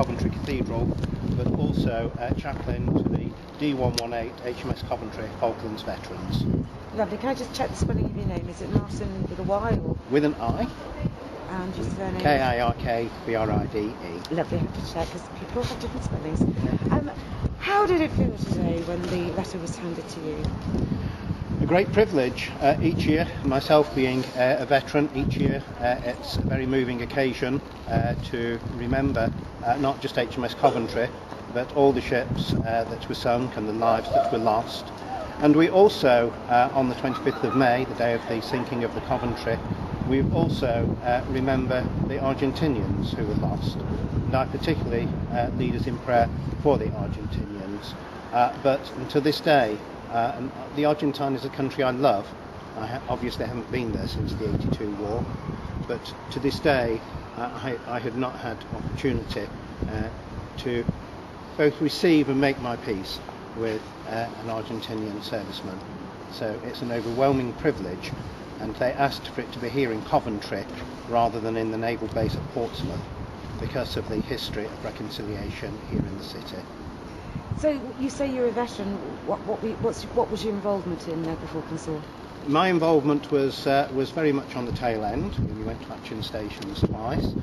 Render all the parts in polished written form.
Coventry Cathedral, but also Chaplain to the D118 HMS Coventry Falklands veterans. Lovely. Can I just check the spelling of your name? Is it Martin with a Y or? With an I. And your surname? Kirkbride. Lovely. I have to check because people have different spellings. How did it feel today when the letter was handed to you? A great privilege. Each year, myself being a veteran, each year it's a very moving occasion to remember not just HMS Coventry, but all the ships that were sunk and the lives that were lost. And we also, on the 25th of May, the day of the sinking of the Coventry, we also remember the Argentinians who were lost. And I particularly lead us in prayer for the Argentinians. But to this day, the Argentine is a country I love. I obviously haven't been there since the 82 war, but to this day I have not had opportunity to both receive and make my peace with an Argentinian serviceman. So it's an overwhelming privilege, and they asked for it to be here in Coventry rather than in the naval base at Portsmouth because of the history of reconciliation here in the city. So you say you're a veteran. What was your involvement in the Falklands War? My involvement was very much on the tail end. We went to action stations twice,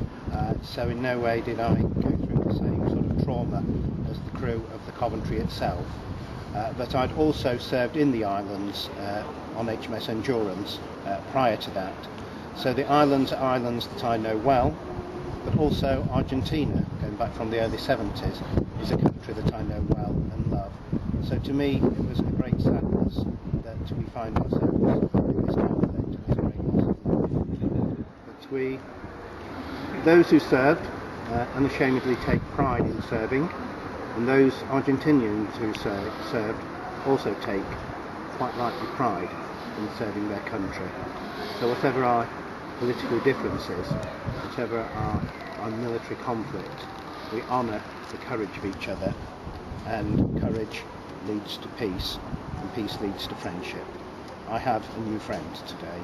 so in no way did I go through the same sort of trauma as the crew of the Coventry itself. But I'd also served in the islands on HMS Endurance prior to that. So the islands are islands that I know well, but also Argentina, going back from the early 70s, is a country that I know well and love. So to me it was a great sadness that we find ourselves in this conflict, and it's a great loss of life. But those who served unashamedly take pride in serving, and those Argentinians who served also take quite rightly pride in serving their country. So whatever our political differences, whatever our military conflict, we honour the courage of each other, and courage leads to peace, and peace leads to friendship. I have a new friend today.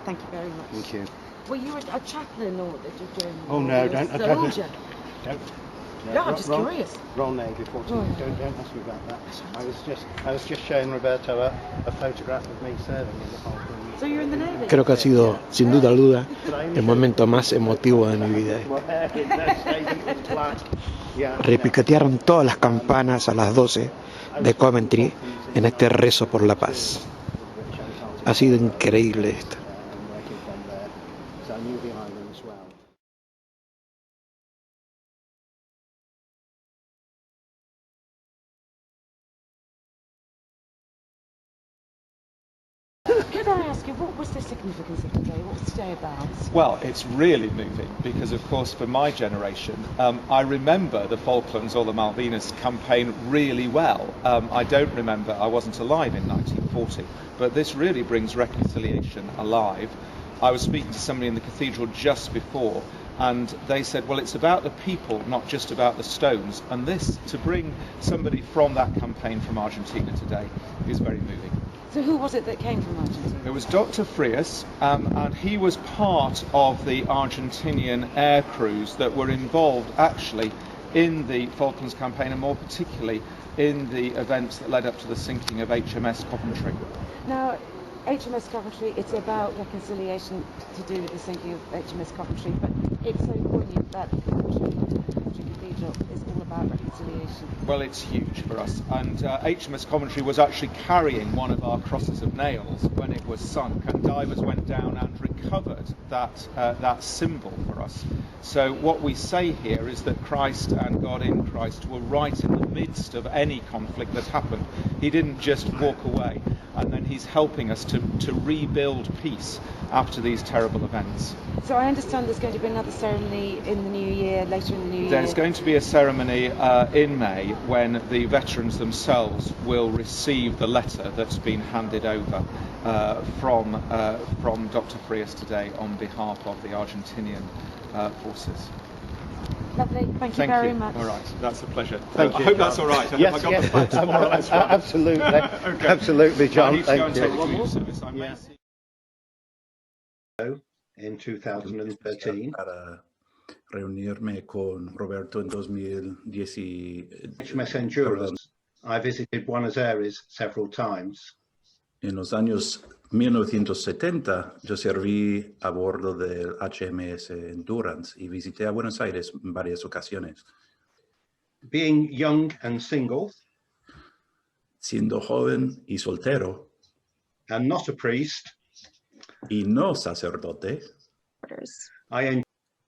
Thank you very much. Thank you. Were you a chaplain or did you join? Oh no, don't. No, I'm just curious. Roll Navy 14. Oh, Don't ask me about that. I was just showing Roberto a photograph of me serving in the Falklands. So you're in the Navy? Creo que ha sido, sin duda, el momento más emotivo de mi vida. Repiquetearon todas las campanas a las 12 de Coventry en este rezo por la paz. Ha sido increíble esto. Could I ask you, what was the significance of the day? What was today about? Well, it's really moving because, of course, for my generation, I remember the Falklands or the Malvinas campaign really well. I don't remember, I wasn't alive in 1940, but this really brings reconciliation alive. I was speaking to somebody in the cathedral just before, and they said, well, it's about the people, not just about the stones. And this, to bring somebody from that campaign from Argentina today, is very moving. So who was it that came from Argentina? It was Dr. Frias, and he was part of the Argentinian air crews that were involved actually in the Falklands campaign, and more particularly in the events that led up to the sinking of HMS Coventry. Now, HMS Coventry, it's about reconciliation to do with the sinking of HMS Coventry, but it's so poignant that the Coventry Cathedral is all about reconciliation. Well, it's huge for us, and HMS Coventry was actually carrying one of our crosses of nails when it was sunk, and divers went down and recovered that symbol for us. So what we say here is that Christ and God in Christ were right in the midst of any conflict that happened. He didn't just walk away, and then he's helping us to rebuild peace after these terrible events. So I understand there's going to be another ceremony in the new year, later in the new year. There's going to be a ceremony in May when the veterans themselves will receive the letter that's been handed over from Dr. Frias today on behalf of the Argentinian forces. Lovely, thank you very much. All right, that's a pleasure. Thank you. I hope that's all right. Yes, I got the facts tomorrow as well. Absolutely, Okay. absolutely, John. I need to go and Thank take you. the leave service. I may see. In 2013. Had a reunirme con Roberto en 2010. HMS Endurance. I visited Buenos Aires several times. En los años 1970 yo serví a bordo del HMS Endurance y visité a Buenos Aires en varias ocasiones. Being young and single, siendo joven y soltero, and not a priest, y no sacerdote,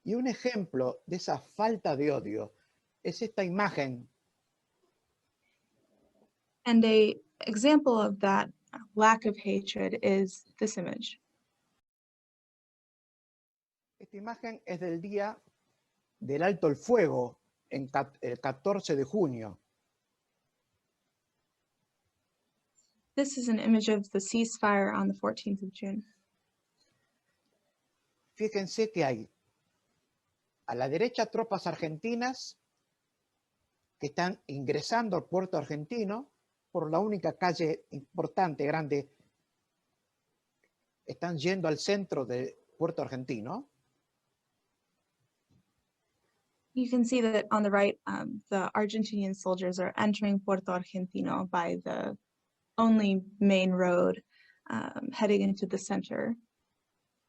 Y un ejemplo de esa falta de odio es esta imagen. And a example of that lack of hatred is this image. Esta imagen es del día del alto el fuego, el 14 de junio. This is an image of the ceasefire on the 14th of June. Fíjense que hay a la derecha tropas argentinas que están ingresando al puerto argentino por la única calle importante, grande. Están yendo al centro del puerto argentino. You can see that on the right, the Argentinian soldiers are entering Puerto Argentino by the only main road heading into the center.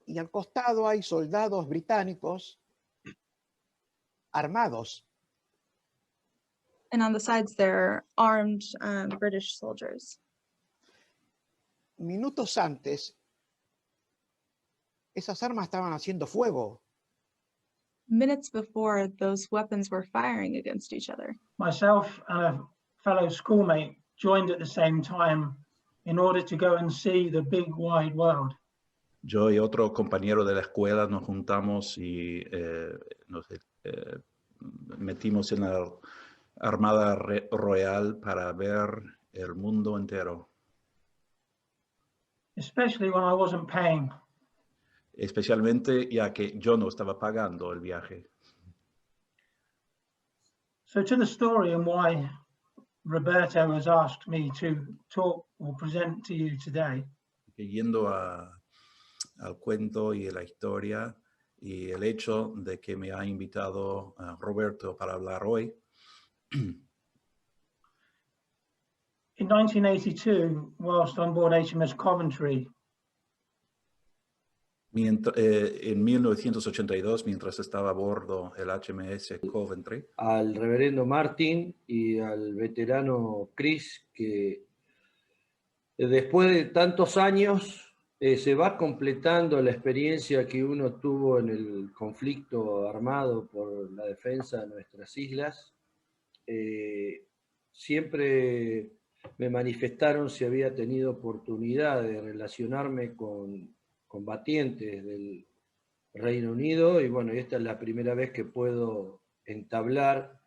Y al costado hay soldados británicos armados. And on the sides there are armed British soldiers. Minutos antes, esas armas estaban haciendo fuego. Minutes before, those weapons were firing against each other. Myself and a fellow schoolmate joined at the same time in order to go and see the big wide world. Yo y otro compañero de la escuela nos juntamos y nos metimos en la Armada Royal para ver el mundo entero. Especially when I wasn't paying. Especialmente ya que yo no estaba pagando el viaje. So to the story and why Roberto has asked me to talk or present to you today. Yendo al cuento y a la historia y el hecho de que me ha invitado Roberto para hablar hoy. In 1982, whilst on board HMS Coventry, en 1982, mientras estaba a bordo el HMS Coventry, al reverendo Martin y al veterano Chris, que después de tantos años se va completando la experiencia que uno tuvo en el conflicto armado por la defensa de nuestras islas. Siempre me manifestaron si había tenido oportunidad de relacionarme con combatientes del Reino Unido, y bueno, esta es la primera vez que puedo entablar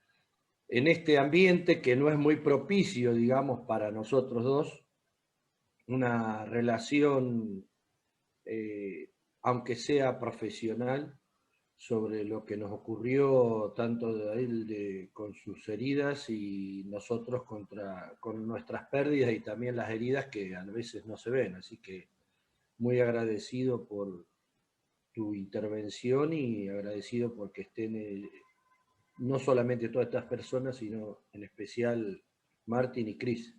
en este ambiente que no es muy propicio, digamos, para nosotros dos, una relación, aunque sea profesional, sobre lo que nos ocurrió tanto de él con sus heridas y nosotros con nuestras pérdidas y también las heridas que a veces no se ven. Así que muy agradecido por tu intervención y agradecido porque estén no solamente todas estas personas, sino en especial Martin y Chris.